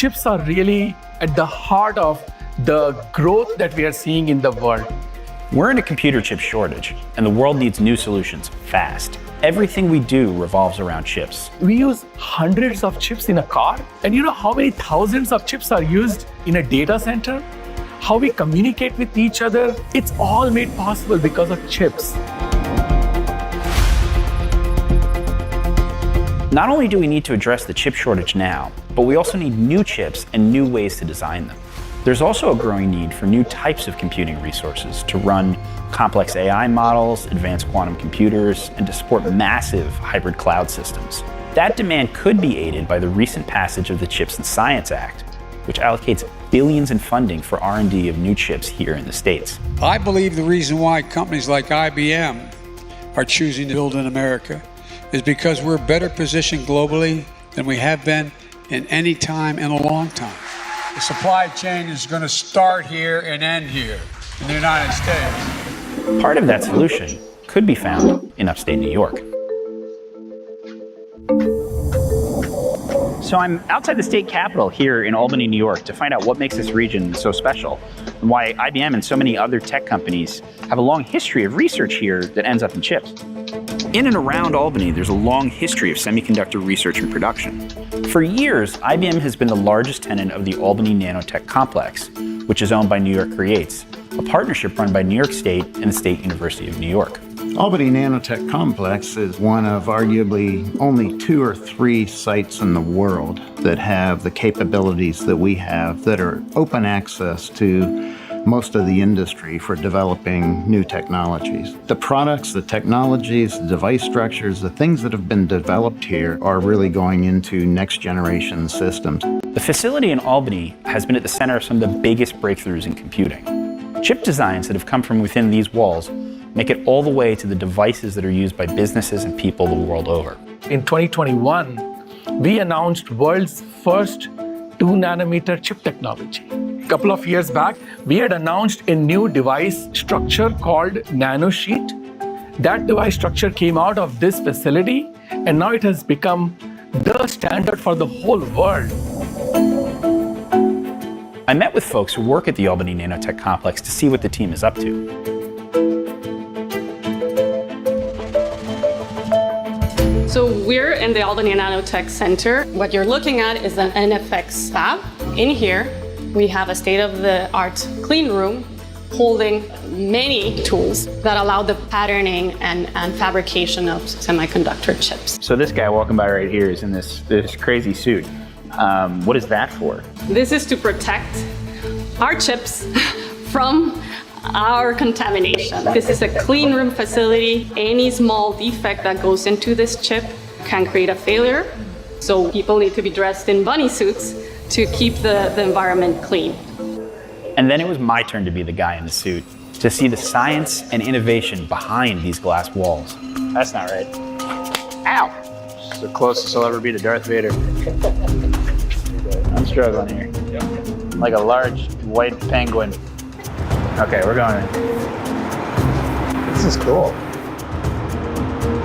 chips are really at the heart of the growth that we are seeing in the world. We're in a computer chip shortage, and the world needs new solutions fast. Everything we do revolves around chips. We use hundreds of chips in a car, and you know how many thousands of chips are used in a data center? How we communicate with each other, it's all made possible because of chips. Not only do we need to address the chip shortage now, but we also need new chips and new ways to design them. There's also a growing need for new types of computing resources to run complex AI models, advanced quantum computers, and to support massive hybrid cloud systems. That demand could be aided by the recent passage of the CHIPS and Science Act, which allocates billions in funding for R&D of new chips here in the States. I believe the reason why companies like IBM are choosing to build in America is because we're better positioned globally than we have been in any time in a long time. The supply chain is going to start here and end here in the United States. Part of that solution could be found in upstate New York. So I'm outside the state capitol here in Albany, New York, to find out what makes this region so special and why IBM and so many other tech companies have a long history of research here that ends up in chips. In and around Albany, there's a long history of semiconductor research and production. For years, IBM has been the largest tenant of the Albany Nanotech Complex, which is owned by New York Creates, a partnership run by New York State and the State University of New York. Albany Nanotech Complex is one of arguably only 2 or 3 sites in the world that have the capabilities that we have that are open access to most of the industry for developing new technologies. The products, the technologies, the device structures, the things that have been developed here are really going into next generation systems. The facility in Albany has been at the center of some of the biggest breakthroughs in computing. Chip designs that have come from within these walls make it all the way to the devices that are used by businesses and people the world over. In 2021, we announced world's first 2-nanometer chip technology. A couple of years back, we had announced a new device structure called nanosheet. That device structure came out of this facility, and now it has become the standard for the whole world. I met with folks who work at the Albany Nanotech Complex to see what the team is up to. So we're in the Albany Nanotech Center. What you're looking at is an NFX fab. In here, we have a state-of-the-art clean room holding many tools that allow the patterning and fabrication of semiconductor chips. So this guy walking by right here is in this crazy suit. What is that for? This is to protect our chips from our contamination. This is a clean room facility. Any small defect that goes into this chip can create a failure. So people need to be dressed in bunny suits to keep the environment clean. And then it was my turn to be the guy in the suit, to see the science and innovation behind these glass walls. That's not right. Ow! It's the closest I'll ever be to Darth Vader. I'm struggling here. I'm like a large white penguin. Okay, we're going in. This is cool.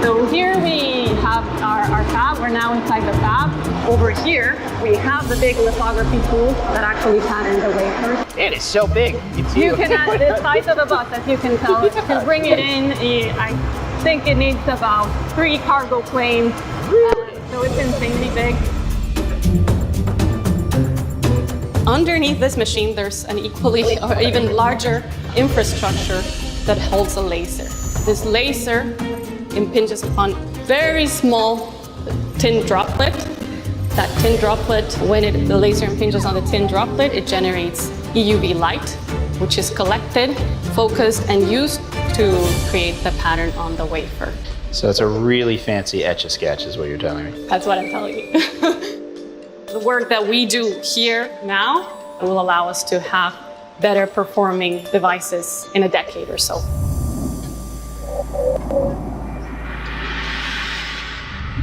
So here we have our fab. We're now inside the fab. Over here, we have the big lithography tool that actually patterned the wafer. It is so big. It's You can add the size of the bus, as you can tell. To bring it in, I think it needs about 3 cargo planes. So it's insanely big. Underneath this machine, there's an equally or even larger infrastructure that holds a laser. This laser impinges upon very small tin droplet. That tin droplet, when the laser impinges on the tin droplet, it generates EUV light, which is collected, focused, and used to create the pattern on the wafer. So it's a really fancy Etch-a-Sketch is what you're telling me. That's what I'm telling you. The work that we do here now will allow us to have better performing devices in a decade or so.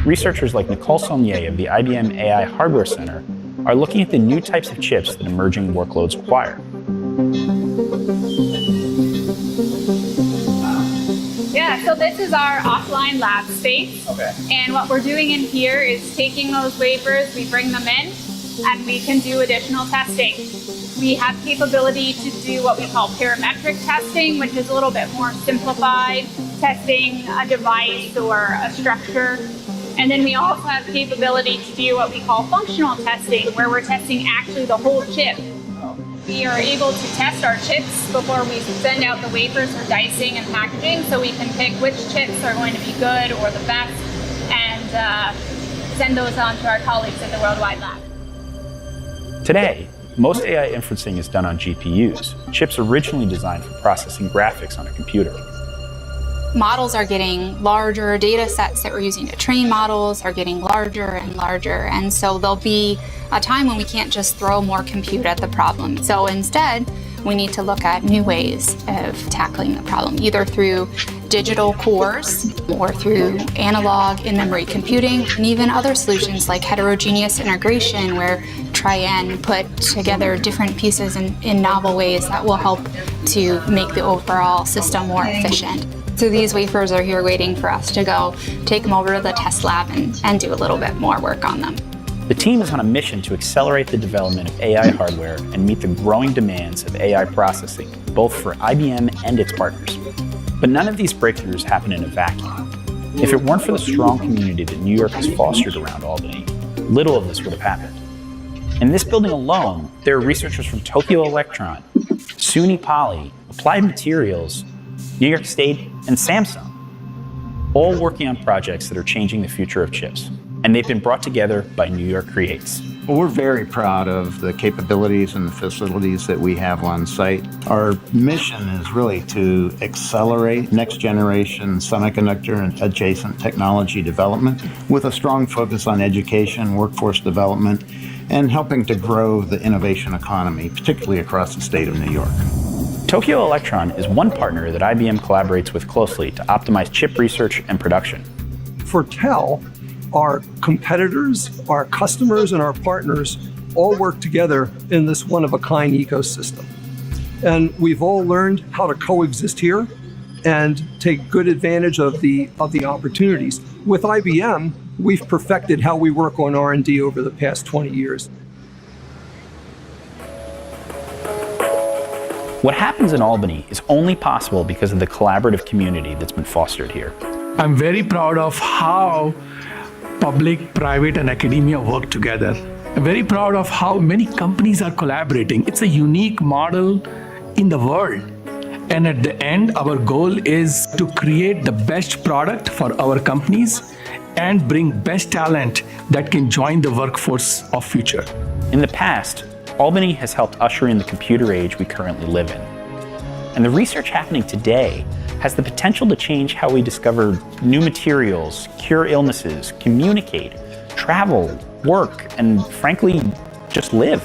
Researchers like Nicole Saulnier of the IBM AI Hardware Center are looking at the new types of chips that emerging workloads require. Yeah, so this is our offline lab space. Okay. And what we're doing in here is taking those wafers, we bring them in, and we can do additional testing. We have capability to do what we call parametric testing, which is a little bit more simplified, testing a device or a structure. And then we also have capability to do what we call functional testing, where we're testing actually the whole chip. We are able to test our chips before we send out the wafers for dicing and packaging, so we can pick which chips are going to be good or the best, and send those on to our colleagues at the Worldwide Lab. Today, most AI inferencing is done on GPUs, chips originally designed for processing graphics on a computer. Models are getting larger, data sets that we're using to train models are getting larger and larger, and so there'll be a time when we can't just throw more compute at the problem. So instead, we need to look at new ways of tackling the problem, either through digital cores or through analog in-memory computing, and even other solutions like heterogeneous integration, where try and put together different pieces in novel ways that will help to make the overall system more efficient. So these wafers are here waiting for us to go take them over to the test lab and do a little bit more work on them. The team is on a mission to accelerate the development of AI hardware and meet the growing demands of AI processing, both for IBM and its partners. But none of these breakthroughs happen in a vacuum. If it weren't for the strong community that New York has fostered around Albany, little of this would have happened. In this building alone, there are researchers from Tokyo Electron, SUNY Poly, Applied Materials, New York State, and Samsung, all working on projects that are changing the future of chips. And they've been brought together by New York Creates. Well, we're very proud of the capabilities and the facilities that we have on site. Our mission is really to accelerate next generation semiconductor and adjacent technology development with a strong focus on education, workforce development, and helping to grow the innovation economy, particularly across the state of New York. Tokyo Electron is one partner that IBM collaborates with closely to optimize chip research and production. For TEL, our competitors, our customers, and our partners all work together in this one-of-a-kind ecosystem. And we've all learned how to coexist here and take good advantage of the opportunities. With IBM, we've perfected how we work on R&D over the past 20 years. What happens in Albany is only possible because of the collaborative community that's been fostered here. I'm very proud of how public, private, and academia work together. I'm very proud of how many companies are collaborating. It's a unique model in the world. And at the end, our goal is to create the best product for our companies and bring best talent that can join the workforce of future. In the past, Albany has helped usher in the computer age we currently live in. And the research happening today has the potential to change how we discover new materials, cure illnesses, communicate, travel, work, and frankly, just live.